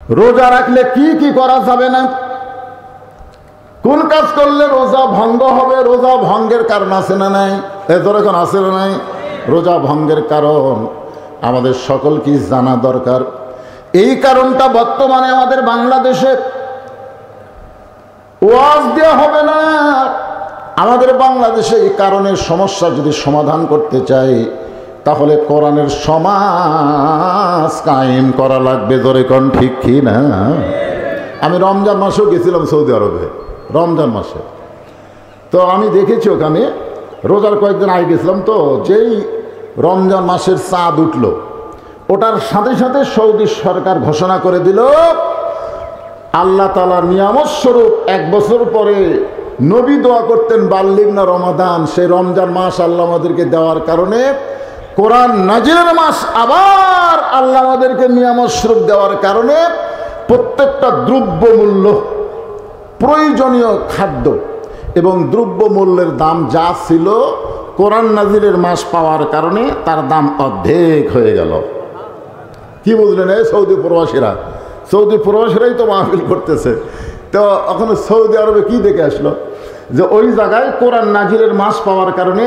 রোজা রাখলে কি কি করা যাবে না, কোন কাজ করলে রোজা ভঙ্গ হবে, রোজা ভঙ্গের কারণ আছে না নাই? এদের এখন আছে না নাই? রোজা ভঙ্গের কারণ আমাদের সকলকে জানা দরকার। এই কারণটা বর্তমানে আমাদের বাংলাদেশে ওয়াজ দেওয়া হবে না। আমাদের বাংলাদেশে এই কারণের সমস্যা যদি সমাধান করতে চাই তাহলে কোরআনের সমাজ কায়েম করা লাগবে। ধরে কোন ঠিক কি না? আমি রমজান মাসেও গেছিলাম সৌদি আরবে, রমজান মাসে। তো আমি দেখেছি ওখানে রোজার কয়েকদিন আগে গেছিলাম, তো যেই রমজান মাসের চাঁদ উঠল ওটার সাথে সাথে সৌদি সরকার ঘোষণা করে দিল আল্লাহ তাআলার নিয়ামত স্বরূপ 1 বছর পরে নবী দোয়া করতেন বাল্লিগ না রমাদান, সেই রমজান মাস আল্লাহ আমাদেরকে দেওয়ার কারণে কোরআন নাজিলের মাস আবার আল্লাহ আমাদেরকে নিয়ামত স্বরূপ দেওয়ার কারণে প্রত্যেকটা দ্রব্যমূল্য, প্রয়োজনীয় খাদ্য এবং দ্রব্যমূল্যের দাম যা ছিল কোরআন নাজিলের মাস পাওয়ার কারণে তার দাম অর্ধেক হয়ে গেল। কি বুঝলেন? এই সৌদি প্রবাসীরা, সৌদি প্রবাসীরাই তো মাহফিল করতেছে। তো ওখানে সৌদি আরবে কি দেখে আসলো যে ওই জায়গায় কোরআন নাজিলের মাস পাওয়ার কারণে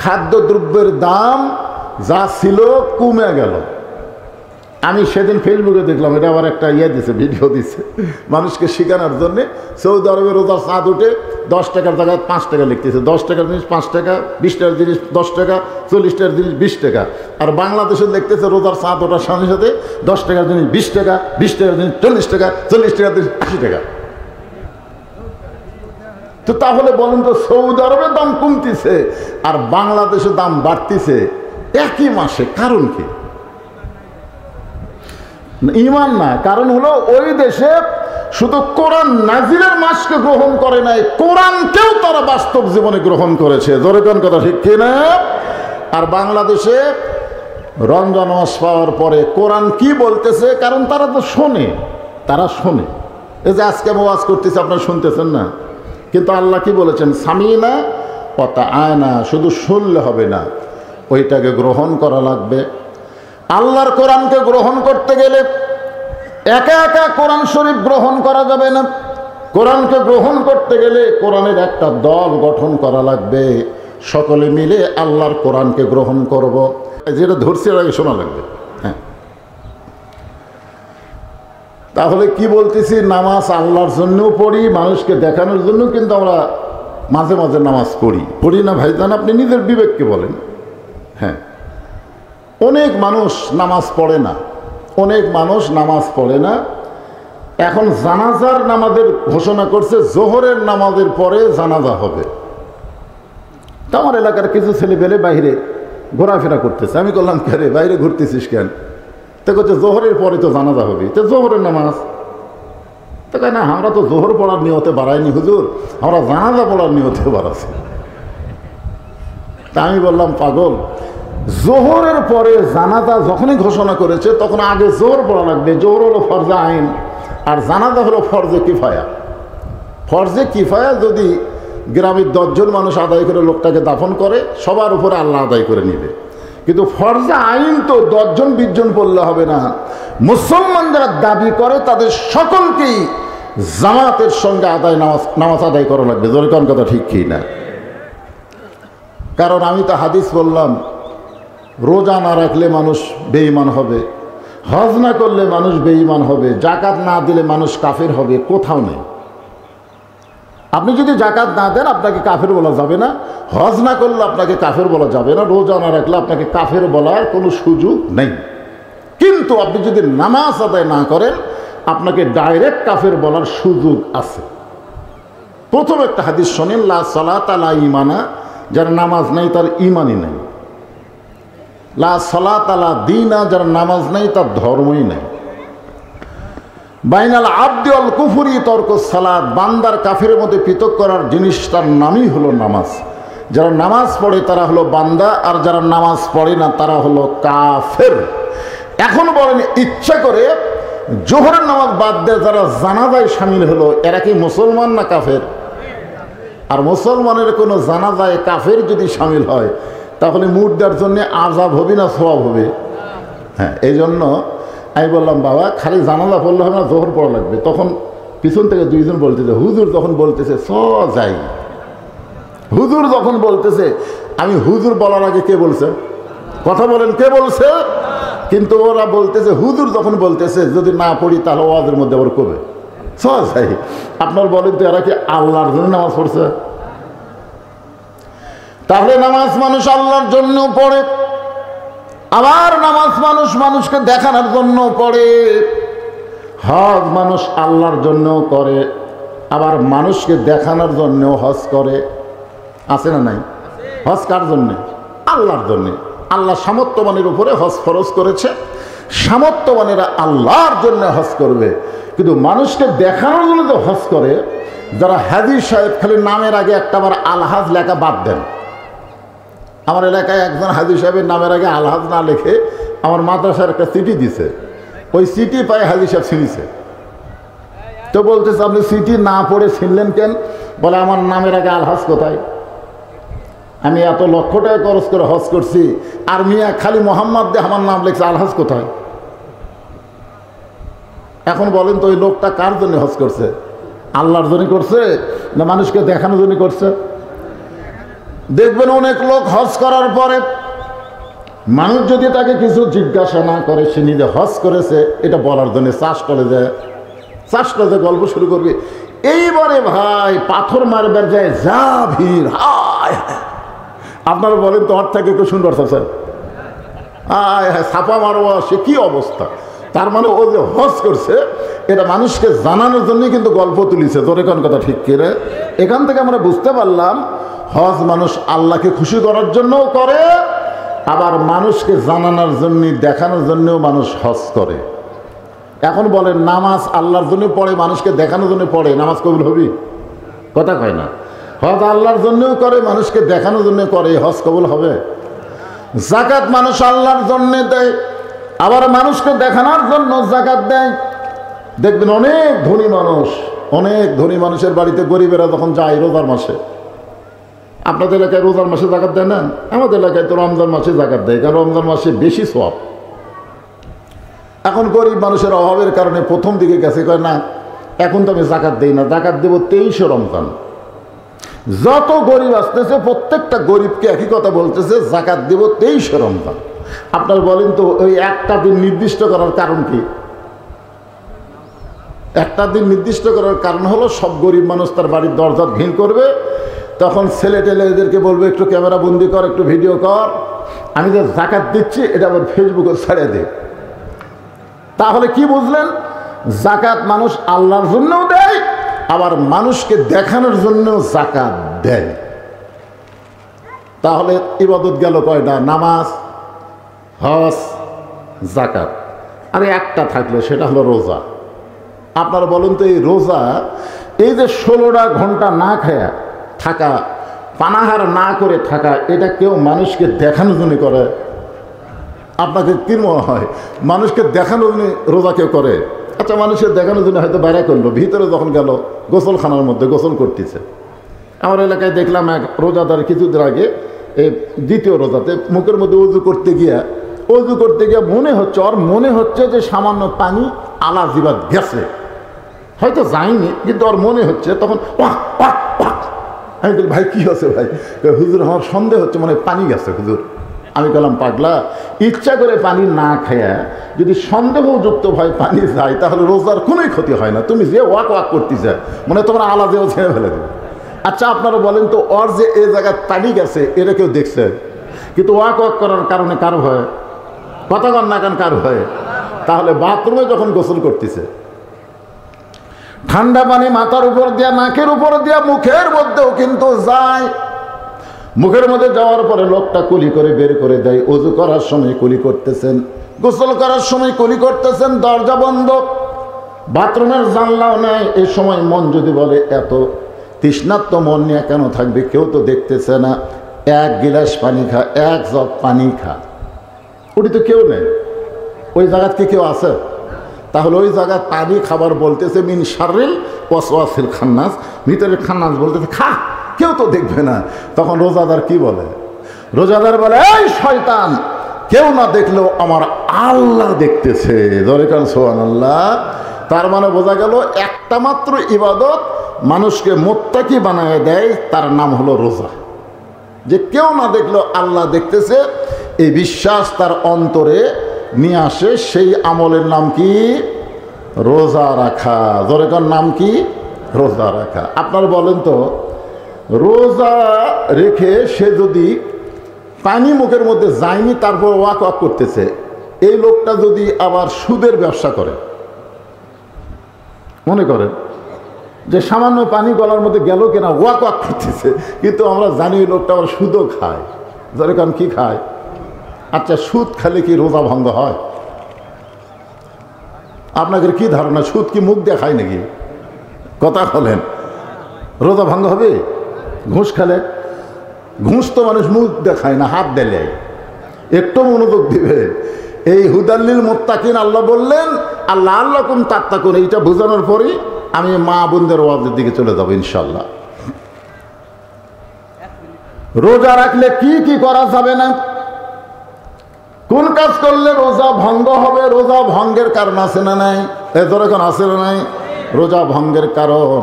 খাদ্যদ্রব্যের দাম যা ছিল কমে গেল। আমি সেদিন ফেসবুকে দেখলাম, এটা আবার একটা দিছে, ভিডিও দিছে মানুষকে শেখানোর জন্যে। সৌদি আরবে রোজার চাঁদ উঠে 10 টাকার জায়গায় 5 টাকা লিখতেছে, 10 টাকার জিনিস 5 টাকা, 20 টাকার জিনিস 10 টাকা, 40 টাকার জিনিস 20 টাকা। আর বাংলাদেশে লিখতেছে রোজার চাঁদ ওঠার সাথে সাথে 10 টাকার জিনিস 20 টাকা, 20 টাকার জিনিস 40 টাকা, 40 টাকার জিনিস 80 টাকা। তো তাহলে বলেন তো, সৌদি আরবের দাম কমতিছে আর বাংলাদেশের দাম বাড়তিছে একই মাসে, কারণ কি? ঈমান না, কারণ হলো ওই দেশে শুধু কোরআন নাজিলের মাসকে গ্রহণ করে নাই, কোরআনকেও তারা বাস্তব জীবনে গ্রহণ করেছে। জোরে কোন কথা ঠিক কিনা? আর বাংলাদেশে রমজান মাস পাওয়ার পরে কোরআন কি বলতেছে, কারণ তারা তো শোনে, তারা শোনে। এই যে আজকে আমি ওয়াজ করতেছি আপনারা শুনতেছেন না, কিন্তু আল্লাহ কি বলেছেন? সামিনা ওয়া তাআনা, শুধু শুনলে হবে না, ওইটাকে গ্রহণ করা লাগবে। আল্লাহর কোরআনকে গ্রহণ করতে গেলে একা একা কোরআন শরীফ গ্রহণ করা যাবে না। কোরআনকে গ্রহণ করতে গেলে কোরআনের একটা দল গঠন করা লাগবে, সকলে মিলে আল্লাহর কোরআনকে গ্রহণ করব। যেটা ধরছি আগে শোনা লাগবে। হ্যাঁ, তাহলে কি বলতেছি? নামাজ আল্লাহর জন্যও পড়ি, মানুষকে দেখানোর জন্য কিন্তু আমরা মাঝে মাঝে নামাজ পড়ি না ভাইজান? আপনি নিজের বিবেককে বলেন। হ্যাঁ, অনেক মানুষ নামাজ পড়ে না, অনেক মানুষ নামাজ পড়ে না। এখন জানাজার নামাজের ঘোষণা করছে, জোহরের নামাজের পরে জানাজা হবে। তো আমার এলাকার কিছু ছেলে পেলে বাইরে ঘোরাফেরা করতেছে। আমি বললাম, কে রে, বাইরে ঘুরতেছিস কেন? তো বলছে জোহরের পরে তো জানাজা হবে, তো জোহরের নামাজ। তো কয় না, আমরা তো জোহর পড়ার নিয়তে বাড়াইনি হুজুর, আমরা জানাজা পড়ার নিয়তে বাড়াচ্ছি। তা আমি বললাম, পাগল, জোহরের পরে জানাজা যখনই ঘোষণা করেছে তখন আগে জোহর পড়া লাগবে। জোহর হলো ফরজে আইন আর জানাজা হলো ফরজে কিফায়া। ফরজে কিফায়া যদি গ্রামের 10 জন মানুষ আদায় করে লোকটাকে দাফন করে, সবার উপরে আল্লাহ আদায় করে নিবে। কিন্তু ফরজে আইন তো 10 জন 20 জন পড়লে হবে না। মুসলমান যারা দাবি করে তাদের সকলকেই জামাতের সঙ্গে নামাজ আদায় করা লাগবে। জোরে কোন কথা ঠিক কি না? কারণ আমি তো হাদিস বললাম, রোজা না রাখলে মানুষ বেঈমান হবে, হজ না করলে মানুষ বেঈমান হবে, জাকাত না দিলে মানুষ কাফের হবে, কোথাও নেই। আপনি যদি জাকাত না দেন আপনাকে কাফের বলা যাবে না, হজ না করলে আপনাকে কাফের বলা যাবে না, রোজা না রাখলে আপনাকে কাফের বলার কোনো সুযোগ নেই। কিন্তু আপনি যদি নামাজ আদায় না করেন আপনাকে ডাইরেক্ট কাফের বলার সুযোগ আছে। প্রথম একটা হাদিস শোনেন, লা সালাতা লা ঈমানা, যার নামাজ নাই তার ঈমানই নাই। লা সালাতা লা দীনা, যার নামাজ নাই তার ধর্মই নাই। বাইনাল আবদি ওয়াল কুফরি তরকুস সালাত, বান্দার কাফিরের মধ্যে পৃথক করার জিনিস তার নামই হলো নামাজ। যারা নামাজ পড়ে তারা হলো বান্দা, আর যারা নামাজ পড়ে না তারা হলো কাফের। এখন বলেন, ইচ্ছা করে জোহরের নামাজ বাদ দিয়ে যারা জানাজায় শামিল হলো, এরা কি মুসলমান না কাফের? আর মুসলমানের কোনো জানাজায় কাফের যদি শামিল হয় তাহলে মুর্দার জন্য আযাব হবে না সওয়াব হবে? হ্যাঁ, এই জন্য আমি বললাম বাবা খালি জানালা পড়লে হবে না, জোহর পড়া লাগবে। তখন পিছন থেকে দুইজন বলতেছে, হুজুর যখন বলতেছে স যাই, হুজুর যখন বলতেছে, আমি হুজুর বলার আগে কে বলছে? কথা বলেন, কে বলছে? কিন্তু ওরা বলতেছে হুজুর যখন বলতেছে যদি না পড়ি তাহলে ওয়াজের মধ্যে আবার কবে স যাই। আপনার বলেন তো এরা কি আল্লাহর জন্য নামাজ পড়ছে? তাহলে নামাজ মানুষ আল্লাহর জন্য পড়ে, আবার নামাজ মানুষ মানুষকে দেখানোর জন্য পড়ে। হজ মানুষ আল্লাহর জন্য করে, আবার মানুষকে দেখানোর জন্য হজ করে। আছে না নাই? হজ কার জন্য? আল্লাহর জন্য। আল্লাহ সামর্থ্যবানের উপরে হজ ফরজ করেছে, সামর্থ্যবানেরা আল্লাহর জন্য হজ করবে। কিন্তু মানুষকে দেখানোর জন্য যে হজ করে, যারা হাজী সাহেব খালি নামের আগে একটাবার আলহাজ লেখা বাদ দেন। আমার এলাকায় একজন হাজী সাহেবের নামের আগে আলহাজ না লিখে আমার মাদ্রাসার একটা চিঠি দিছে, ওই চিঠি পায়ে হাজী সাহেব ছিঁড়িছে। তো বলতেছে আপনি চিঠি না পড়ে ছিনলেন কেন? বলে আমার নামের আগে আলহাজ কোথায়? আমি এত লক্ষ টাকা খরচ করে হজ করছি, আর মিয়া খালি মোহাম্মদ দিয়ে আমার নাম লিখছে, আলহাজ কোথায়? এখন বলেন তো ওই লোকটা কার জন্য হজ করছে? আল্লাহর জন্য করছে না মানুষকে দেখানোর জন্য করছে? দেখবেন অনেক লোক হজ করার পরে মানুষ যদি তাকে কিছু জিজ্ঞাসা না করে, সে নিজে হজ করেছে এটা বলার জন্য চাষ করে যায়, চাষ করে যে গল্প শুরু করবে। এইবারে ভাই পাথর মারবার যায়, যা ভিড়, হায় হায়। আপনারা বলেন তো ওর থেকে একটু সুন্দর স্যার, হায় হায় ছাপা মারোয়া, সে কি অবস্থা। তার মানে ও যে হজ করছে এটা মানুষকে জানানোর জন্যই কিন্তু গল্প তুলিছে। তোর এখন কথা ঠিক করে এখান থেকে আমরা বুঝতে পারলাম হজ মানুষ আল্লাহকে খুশি করার জন্যও করে, আবার মানুষকে জানানোর জন্য দেখানোর জন্যও মানুষ হজ করে। এখন বলেন নামাজ আল্লাহর জন্য পড়ে, মানুষকে দেখানোর জন্য পড়ে, নামাজ কবুল হবি? কথা কয় না। হজ আল্লাহর জন্যও করে, মানুষকে দেখানোর জন্য করে, হজ কবুল হবে? যাকাত মানুষ আল্লাহর জন্য দেয়, আবার মানুষকে দেখানোর জন্য যাকাত দেয়। দেখবেন অনেক ধনী মানুষ, অনেক ধনী মানুষের বাড়িতে গরিবেরা যখন যায় রোজার মাসে, আপনাদের এলাকায় রোজার মাসে যাকাত দেয় না? আমাদের এলাকায় তো রমজান মাসে যাকাত দেয়, কারণ রমজান মাসে বেশি সওয়াব। এখন গরিব মানুষের অভাবের কারণে প্রথম দিকে গেছে, কয় না এখন তো আমি যাকাত দেই না, যাকাত দেবো 23শে রমজান। যত গরিব আসতেছে প্রত্যেকটা গরিবকে একই কথা বলতেছে, যাকাত দেব 23শে রমজান। আপনার বলেন তো ওই একটা দিন নির্দিষ্ট করার কারণ কি? একটা দিন নির্দিষ্ট করার কারণ হলো সব গরিব মানুষ তার বাড়ির দরজা ভিড় করবে, তখন ছেলে টেলে এদেরকে বলবে একটু ক্যামেরা বন্দি কর, একটু ভিডিও কর, আমি যে যাকাত দিচ্ছি এটা আবার ফেসবুকে ছাড়িয়ে দে। তাহলে কি বুঝলেন? যাকাত মানুষ আল্লাহর জন্যও দেয়, আবার মানুষকে দেখানোর জন্যও যাকাত দেয়। তাহলে ইবাদত গেল কয়টা? নামাজ, হজ, যাকাত। আরে একটা থাকলো, সেটা হলো রোজা। আপনারা বলুন তো এই রোজা, এই যে 16টা ঘন্টা না খায়া থাকা, পানাহার না করে থাকা, এটা কেউ মানুষকে দেখানোর জন্য করে? আপনাকে কি মনে হয় মানুষকে দেখানোর জন্য রোজা কেউ করে? আচ্ছা মানুষের দেখানোর জন্য হয়তো বাইরে করলো, ভিতরে যখন গেল গোসলখানার মধ্যে গোসল করতেছে। আমার এলাকায় দেখলাম এক রোজাদার কিছুদিন আগে এই দ্বিতীয় রোজাতে মুখের মধ্যে উজু করতে গিয়ে মনে হচ্ছে যে সামান্য পানি আলা জিবাত গেছে, হয়তো যায়নি কিন্তু ওর মনে হচ্ছে। তখন আমি বলি ভাই কি হচ্ছে ভাই? হুজুর আমার সন্দেহ হচ্ছে, মনে পানি গেছে হুজুর। আমি বললাম পাগলা, ইচ্ছা করে পানি না খায়া যদি সন্দেহযুক্ত ভাই পানি যায় তাহলে রোজার কোনোই ক্ষতি হয় না। তুমি যে ওয়াক করতে যায় মনে তোমার আলা দেও ছেড়ে ফেলে দেবে। আচ্ছা আপনারা বলেন তো ওর যে এই জায়গায় পানি গেছে এটা কেউ দেখছে? কিন্তু ওয়াক করার কারণে কারো হয়? কথা কন না কেন কারো হয়? তাহলে বাথরুমে যখন গোসল করতেছে, ঠান্ডা পানি মাথার উপর দিয়া, নাকের উপর দিয়া, মুখের মধ্যেও কিন্তু যায়। মুখের মধ্যে যাওয়ার পরে লোকটা কুলি করে বের করে দেয়। ওযু করার সময় কুলি করতেছেন, গোসল করার সময় কুলি করতেছেন, দরজা বন্ধ, বাথরুমের জানলাও নাই। এই সময় মন যদি বলে এত তৃষ্ণার্ত মন নিয়ে কেন থাকবে, কেউ তো দেখতেছে না, এক গিলাস পানি খা, এক জগ পানি খা, ওটি তো কেউ নেই। ওই জায়গাতে কি কেউ আছে? তাহলে ওই জায়গায় পানি খাবার বলতেছে মিন শাররিল ওয়াসওয়াসিল খান্নাস, ভিতরের খান্নাস বলতেছে খা, কেউ তো দেখবে না। তখন রোজাদার কি বলে? রোজাদার বলে এই শয়তান, কেউ না দেখলেও আমার আল্লাহ দেখতেছে। ধরে কারণ সুবহানাল্লাহ। তার মানে বোঝা গেল একটা মাত্র ইবাদত মানুষকে মুত্তাকি বানায় দেয়, তার নাম হলো রোজা। যে কেউ না দেখলেও আল্লাহ দেখতেছে, এই বিশ্বাস তার অন্তরে নিয়ে আসে, সেই আমলের নাম কি? রোজা রাখা। ধরে কার নাম কি? রোজা রাখা। আপনারা বলেন তো, রোজা রেখে সে যদি পানি মুখের মধ্যে যায়নি তারপর ওয়াক ওয়াক করতেছে, এই লোকটা যদি আবার সুদের ব্যবসা করে, মনে করেন যে সামান্য পানি গলার মধ্যে গেল কিনা ওয়াক ওয়াক করতেছে, কিন্তু আমরা জানি ওই লোকটা আবার সুদও খায়। ধরে কারণ কি খায়? আচ্ছা, সুদ খেলে কি রোজা ভঙ্গ হয়? আপনাদের কি ধারণা, সুদ কি মুখ দিয়ে খায় নাকি? কথা বলেন, রোজা ভঙ্গ হবে? ঘুষ খেলে? ঘুষ তো মানুষ মুখ দেখায় না, হাত দেলে। একটু মনোযোগ দিবে। এই হুদাল্লিল মুত্তাকিন আল্লাহ বললেন, আল্লাহ আল্লাকুম তাত্তাকুন, এইটা বোঝানোর পরেই আমি মা বোনদের ওয়াজের দিকে চলে যাবো ইনশাল্লাহ। রোজা রাখলে কি কি করা যাবে না, কোন কাজ করলে রোজা ভঙ্গ হবে? রোজা ভঙ্গের কারণ আছে না নাই? এখন আছে না নাই? রোজা ভঙ্গের কারণ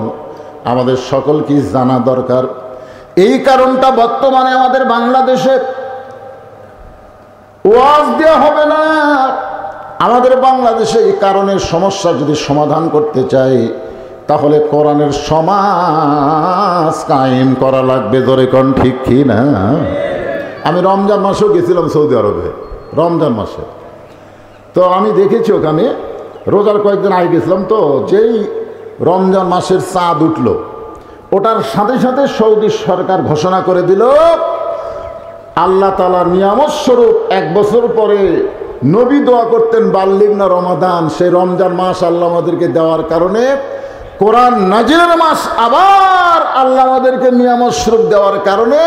আমাদের সকলকে জানা দরকার। এই কারণটা বর্তমানে আমাদের বাংলাদেশে ওয়াজ দেওয়া হবে না। আমাদের বাংলাদেশে এই কারণের সমস্যা যদি সমাধান করতে চাই, তাহলে কোরআনের সমাজ কায়েম করা লাগবে। ধরে কোন ঠিক কি না? আমি রমজান মাসেও গেছিলাম সৌদি আরবে, রমজান মাসে। তো আমি দেখেছি ওখানে, রোজার কয়েকদিন আগে গেছিলাম, তো যেই রমজান মাসের চাঁদ উঠল, ওটার সাথে সাথে সৌদি সরকার ঘোষণা করে দিল, আল্লাহ তাআলার নিয়ামত স্বরূপ 1 বছর পরে নবী দোয়া করতেন বাল্লিগনা রমাদান, সেই রমজান মাস আল্লাহ আমাদেরকে দেওয়ার কারণে, কোরআন নাজিলের মাস আবার আল্লাহ আমাদেরকে নিয়ামত স্বরূপ দেওয়ার কারণে,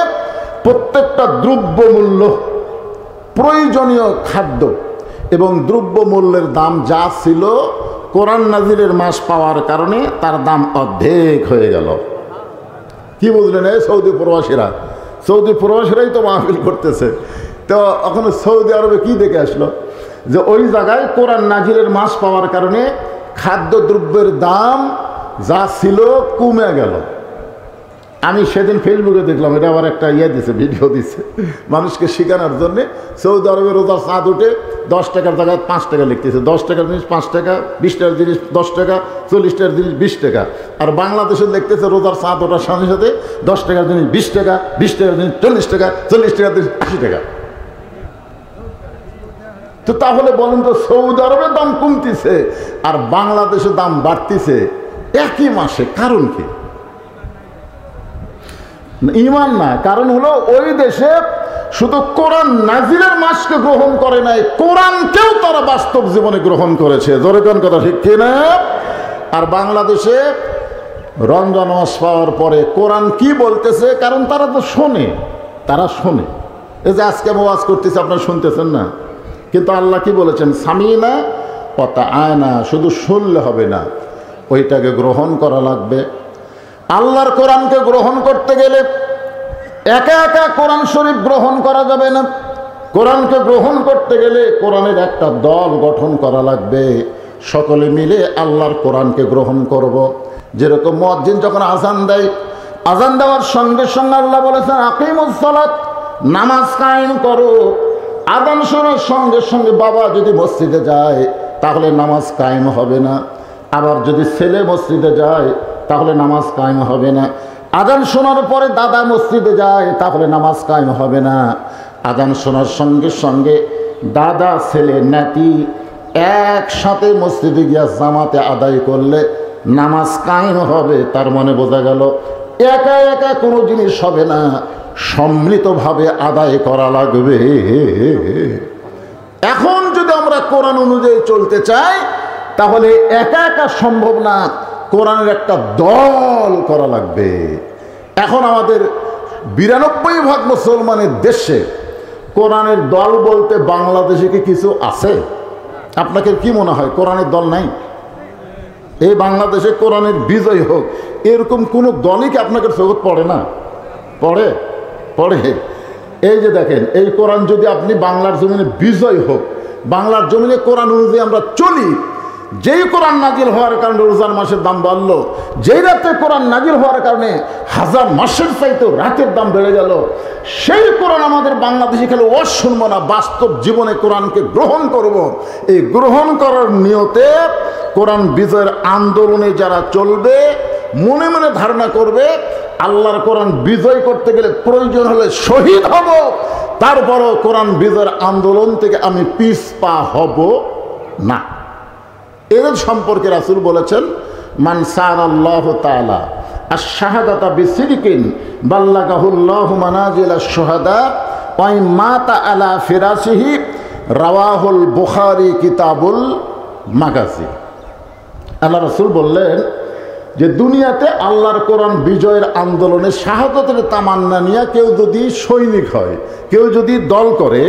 প্রত্যেকটা দ্রব্যমূল্য, প্রয়োজনীয় খাদ্য এবং দ্রব্যমূল্যের দাম যা ছিল, কোরআন নাজিলের মাস পাওয়ার কারণে তার দাম অর্ধেক হয়ে গেল। কি বুঝলেন? এই সৌদি প্রবাসীরা, সৌদি প্রবাসীরাই তো মাহফিল করতেছে। তো এখন সৌদি আরবে কি দেখে আসলো, যে ওই জায়গায় কোরআন নাজিলের মাস পাওয়ার কারণে খাদ্যদ্রব্যের দাম যা ছিল কমে গেল। আমি সেদিন ফেসবুকে দেখলাম, এটা আবার একটা দিছে, ভিডিও দিছে মানুষকে শেখানোর জন্যে। সৌদি আরবে রোজার চাঁদ উঠে 10 টাকার জায়গায় 5 টাকা লিখতেছে, 10 টাকার জিনিস 5 টাকা, 20 টাকার জিনিস 10 টাকা, 40 টাকার জিনিস 20 টাকা। আর বাংলাদেশে লিখতেছে রোজার চাঁদ ওঠার সাথে সাথে 10 টাকার জিনিস 20 টাকা, 20 টাকার জিনিস 40 টাকা, 40 টাকার জিনিস 80 টাকা। তো তাহলে বলেন তো, সৌদি আরবের দাম কমতিছে আর বাংলাদেশে দাম বাড়তিছে একই মাসে, কারণ কি? ঈমান না, কারণ হলো ওই দেশে শুধু কোরআন নাজিলের মাসকে গ্রহণ করে নাই, কোরআনকেও তারা বাস্তব জীবনে গ্রহণ করেছে। জোরে কোন কথা ঠিক কিনা? আর বাংলাদেশে রমজান মাস পাওয়ার পরে কোরআন কি বলতেছে, কারণ তারা তো শোনে, তারা শোনে। এই যে আজকে আমি ওয়াজ করতেছি, আপনারা শুনতেছেন না, কিন্তু আল্লাহ কি বলেছেন? সামিনা কথা আয় না, শুধু শুনলে হবে না, ওইটাকে গ্রহণ করা লাগবে। আল্লাহর কোরআনকে গ্রহণ করতে গেলে একা একা কোরআন শরীফ গ্রহণ করা যাবে না। কোরআনকে গ্রহণ করতে গেলে কোরআনের একটা দল গঠন করা লাগবে, সকলে মিলে আল্লাহর কোরআনকে গ্রহণ করব। যেরকম মুয়াজ্জিন যখন আযান দেয়, আযান দেওয়ার সঙ্গে সঙ্গে আল্লাহ বলেছেন আকিমুস সালাত, নামাজ কায়েম করো। আযান শোনার সঙ্গে সঙ্গে বাবা যদি মসজিদে যায় তাহলে নামাজ কায়েম হবে না, আবার যদি ছেলে মসজিদে যায় তাহলে নামাজ কায়েম হবে না। আযান শোনার পরে দাদা মসজিদে যায় তাহলে নামাজ কায়েম হবে না। আযান শোনার সঙ্গে সঙ্গে দাদা, ছেলে, নাতি একসাথে মসজিদে গিয়া জামাতে আদায় করলে নামাজ কায়েম হবে। তার মানে বোঝা গেল একা একা কোনো জিনিস হবে না, সম্মিলিতভাবে আদায় করা লাগবে। এখন যদি আমরা কোরআন অনুযায়ী চলতে চাই তাহলে একা একা সম্ভব না, কোরআনের একটা দল করা লাগবে। এখন আমাদের 92% মুসলমানের দেশে কোরআনের দল বলতে বাংলাদেশে কি কিছু আছে? আপনাকে কি মনে হয় কোরআনের দল নাই? এই বাংলাদেশে কোরআনের বিজয় হোক, এরকম কোনো দলই কি আপনাকে চোখে পড়ে না? পড়ে পড়ে। এই যে দেখেন, এই কোরআন যদি আপনি বাংলার জমিনে বিজয় হোক, বাংলার জমিনে কোরআন অনুযায়ী আমরা চলি, যেই কোরআন নাজিল হওয়ার কারণে রমজান মাসের দাম বাড়লো, যেই রাতে কোরআন নাজিল হওয়ার কারণে হাজার মাসের চাইতে রাতের দাম বেড়ে গেল, সেই কোরআন আমাদের বাংলাদেশে খেলে ও শুনবো না, বাস্তব জীবনে কোরআনকে গ্রহণ করব। এই গ্রহণ করার নিয়তে কোরআন বিজয়ের আন্দোলনে যারা চলবে, মনে মনে ধারণা করবে আল্লাহর কোরআন বিজয় করতে গেলে প্রয়োজন হলে শহীদ হব, তারপরও কোরআন বিজয়ের আন্দোলন থেকে আমি পিছপা হব না। এর সম্পর্কে রাসূল বলেছেন, মান সাআলাল্লাহু তাআলা আশ-শাহাদাতা বিসিদকিন বাল্লাগাহুল্লাহু মানাজিলাশ শুহাদা ওয়া মাতা আলা ফিরাশিহি, রাওয়াহুল বুখারী কিতাবুল মাগাজি। আল্লাহ রাসূল বললেন যে দুনিয়াতে আল্লাহর কোরআন বিজয়ের আন্দোলনে শাহাদাতের তামান্না নিয়ে কেউ যদি সৈনিক হয়, কেউ যদি দল করে,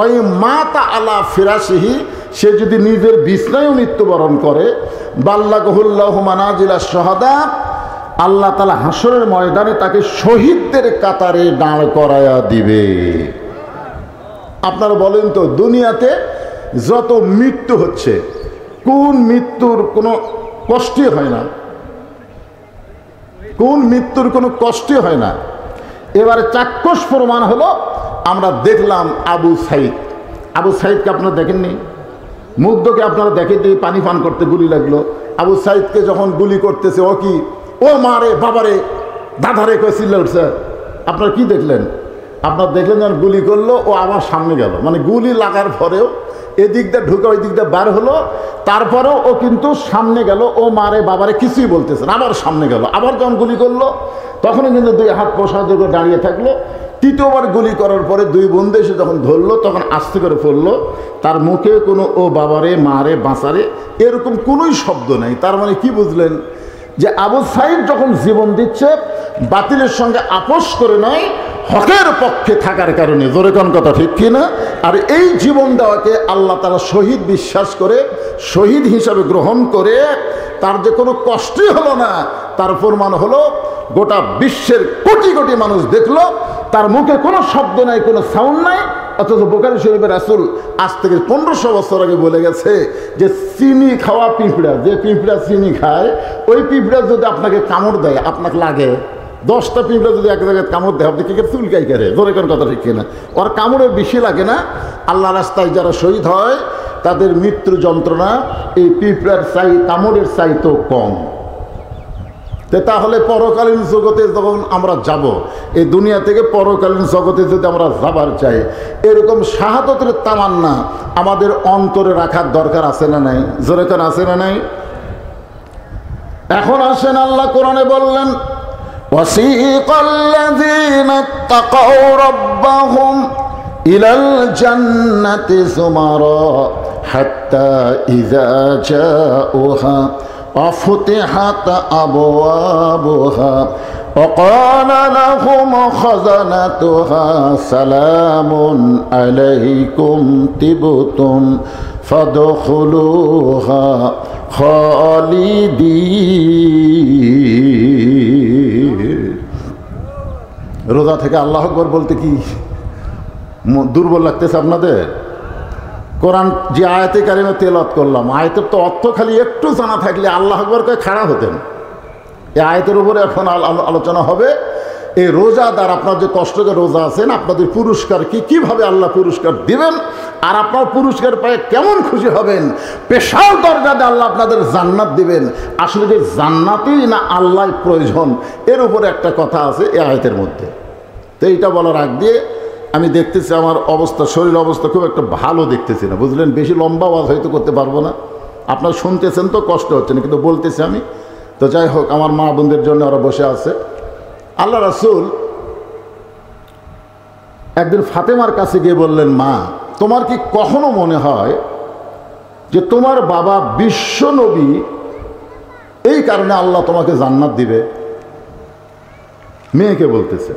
ওই মাতা আলা ফিরাশিহি, সে যদি নিজের বিছনায়ও মৃত্যুবরণ করে, বাল্লাগাহুল্লাহু মানাজিলাশ শুহাদা, আল্লাহ তাআলা হাসরের ময়দানে তাকে শহীদদের কাতারে দাঁড় করায়া দিবে। আপনারা বলেন তো, দুনিয়াতে যত মৃত্যু হচ্ছে, কোন মৃত্যুর কোনো কষ্টই হয় না? কোন মৃত্যুর কোনো কষ্টই হয় না? এবারে চাক্ষুষ প্রমাণ হলো, আমরা দেখলাম আবু সাইদ। আবু সাইদকে আপনারা দেখেননি? মুগ্ধকে আপনারা দেখেননি? পানি পান করতে গুলি লাগলো। আবু সাইদকে যখন গুলি করতেছে, ও কি, ও মারে বাবারে দাদারে কয়ে চিল্লা উঠছে। আপনারা কি দেখলেন? আপনারা দেখলেন যখন গুলি করলো, ও আবার সামনে গেল, মানে গুলি লাগার পরেও এদিক দিয়ে ঢুকে ওই দিক দিয়ে বার হলো, তারপরেও ও কিন্তু সামনে গেল, ও মারে বাবারে কিছুই বলতেছে না, আবার সামনে গেল। আবার যখন গুলি করলো তখনই কিন্তু দুই হাত প্রসাদ করে দাঁড়িয়ে থাকলো। তৃতীয়বার গুলি করার পরে দুই বন্ধু এসে যখন ধরলো, তখন আস্তে করে পড়লো। তার মুখে কোনো ও বাবারে মারে বাঁচারে এরকম কোনোই শব্দ নেই। তার মানে কি বুঝলেন? যে আবু সাইদ যখন জীবন দিচ্ছে, বাতিলের সঙ্গে আপোষ করে নয়, হকের পক্ষে থাকার কারণে। জোরে কোন কথা, ঠিক কিনা? আর এই জীবন দেওয়াকে আল্লাহ তাআলা শহীদ বিশ্বাস করে, শহীদ হিসাবে গ্রহণ করে, তার যে কোনো কষ্টই হলো না, তার প্রমাণ হলো গোটা বিশ্বের কোটি কোটি মানুষ দেখলো তার মুখে কোনো শব্দ নাই, কোনো সাউন্ড নাই। অথচ বুখারী শরীফের রাসূল আজ থেকে 1500 বছর আগে বলে গেছে যে চিনি খাওয়া পিঁপড়া, যে পিঁপড়া চিনি খায়, ওই পিঁপড়া যদি আপনাকে কামড় দেয়, আপনাকে লাগে 10টা পিঁপড়া যদি এক জায়গায় কামড় দেয়, আপনি কি চুলকাই করে? ধরে কোন কথা, ঠিক কিনা? ওর কামড়ে বেশি লাগে না। আল্লাহ রাস্তায় যারা শহীদ হয় তাদের মৃত্যু যন্ত্রণা এই পিঁপড়ার কামড়ের চাইতো কম। তাহলে পরকালীন জগতে যখন আমরা যাব, এই দুনিয়া থেকে পরকালীন জগতে যদি আমরা যাবার চাই, এরকম শাহাদাতের তামান্না আমাদের অন্তরে রাখার দরকার আছে না নাই? জোরে কোন আছে না নাই? এখন আসেন, আল্লাহ কোরআনে বললেন, ওয়াসিকাল্লাযীনা তাকাউ রাব্বাহুম ইলাল জান্নাতি যুমারা হাত্তা ইযা জাউহা وفتحت أبوابها وقال لهم خزنتها سلام عليكم طبتم فادخلوها خالدين। রোজা থেকে আল্লাহু আকবার বলতে কি দুর্বল লাগতেছে আপনাদের? কোরআন যে আয়াতে কারিমা তেলাওয়াত করলাম, আয়াতের তো অর্থ খালি একটু জানা থাকলে আল্লাহু আকবার কয়ে খাড়া হতেন। এই আয়াতের উপরে এখন আলোচনা হবে। এই রোজাদার, আপনার যে কষ্ট করে রোজা আছেন, আপনাদের পুরস্কার কি, কিভাবে আল্লাহ পুরস্কার দিবেন, আর আপনার পুরস্কার পায়ে কেমন খুশি হবেন। স্পেশাল দরজাতে আল্লাহ আপনাদের জান্নাত দিবেন। আসলে যে জান্নাতই না আল্লাহ প্রয়োজন, এর উপরে একটা কথা আছে এই আয়াতের মধ্যে। তো এইটা বলার আগ দিয়ে আমি দেখতেছি আমার অবস্থা, শরীর অবস্থা খুব একটা ভালো দেখতেছি না, বুঝলেন? বেশি লম্বা আওয়াজ হয়তো করতে পারবো না, আপনারা শুনতেছেন তো কষ্ট হচ্ছে না, কিন্তু বলতেছি আমি। তো যাই হোক, আমার মা বোনদের জন্য ওরা বসে আছে। আল্লাহ রাসূল একদিন ফাতেমার কাছে গিয়ে বললেন, মা, তোমার কি কখনো মনে হয় যে তোমার বাবা বিশ্ব নবী, এই কারণে আল্লাহ তোমাকে জান্নাত দিবে? মেয়েকে বলতেছে।